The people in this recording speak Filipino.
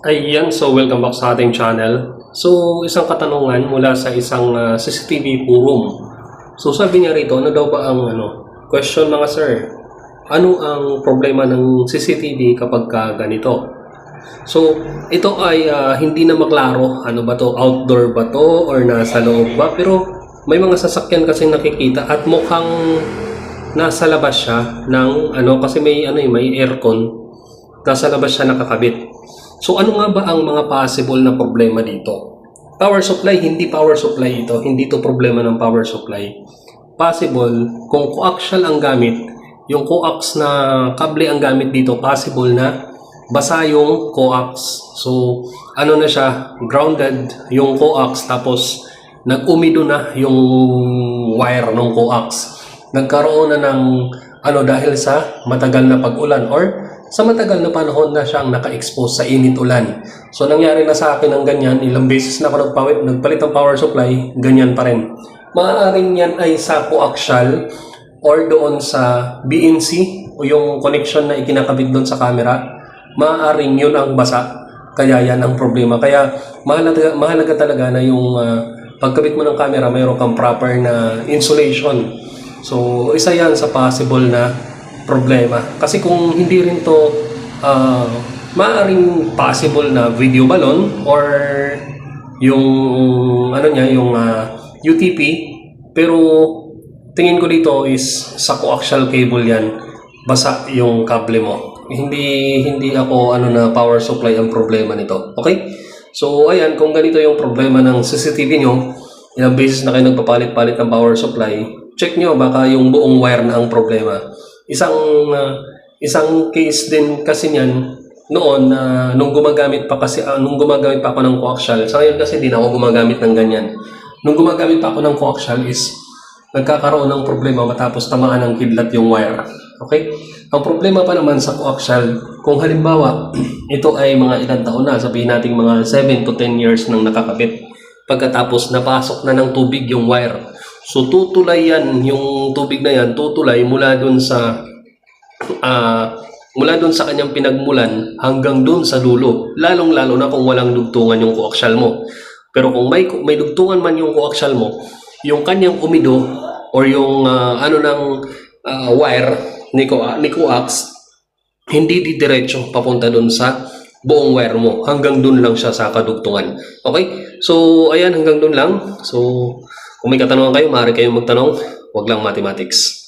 Ayan, so welcome back sa ating channel. So, isang katanungan mula sa isang CCTV forum. So, sabi niya rito, ano daw ba ang question mga sir? Ano ang problema ng CCTV kapag ganito? So, ito ay hindi na maklaro. Ano ba to? Outdoor ba to? Or nasa loob ba? Pero may mga sasakyan kasi nakikita at mukhang nasa labas siya ng kasi may aircon. Nasa labas siya nakakabit. So ano nga ba ang mga possible na problema dito? Power supply, hindi power supply ito. Hindi ito problema ng power supply. Possible, kung coaxial ang gamit, yung coax na kable ang gamit dito, possible na basa yung coax. So ano na siya, grounded yung coax tapos nag-umido na yung wire ng coax. Nagkaroon na ng dahil sa matagal na pag-ulan or sa matagal na panahon na siyang naka-expose sa init ulan. So nangyari na sa akin ng ganyan, ilang beses na ako nagpalit ng power supply, ganyan pa rin. Maaaring yan ay sa coaxial or doon sa BNC o yung connection na ikinakabit doon sa camera. Maaaring yun ang basa, kaya yan ang problema. Kaya mahalaga talaga na yung pagkabit mo ng camera, mayroon kang proper na insulation. So isa yan sa possible na problema. Kasi kung hindi rin to maaaring possible na video balloon or yung yung UTP, pero tingin ko dito is sa coaxial cable yan, basa yung kable mo. Hindi ako na power supply ang problema nito. Okay? So ayan, kung ganito yung problema ng CCTV nyo, ilang beses na kayo nagpapalit-palit ng power supply, check nyo baka yung buong wire na ang problema. Isang case din kasi niyan noon nung gumagamit pa ako ng coaxial. Sa ngayon kasi hindi na ako gumagamit ng ganyan. Nung gumagamit pa ako ng coaxial is nagkakaroon ng problema matapos tamaan ng kidlat yung wire. Okay? Ang problema pa naman sa coaxial, kung halimbawa ito ay mga ilang taon na, sabihin natin mga 7 to 10 years nang nakakabit. Pagkatapos napasok na ng tubig yung wire. So tutulay yan, yung tubig na yan, tutulay mula dun sa kanyang pinagmulan hanggang dun sa dulo. Lalong-lalo na kung walang dugtungan yung coaxial mo. Pero kung may dugtungan man yung coaxial mo, yung kanyang umido or yung wire ni coax, hindi didiretso papunta dun sa buong wire mo. Hanggang dun lang siya sa kadugtungan. Okay? So, ayan, hanggang dun lang. So, kung may katanungan kayo, maaari kayong magtanong. Huwag lang mathematics.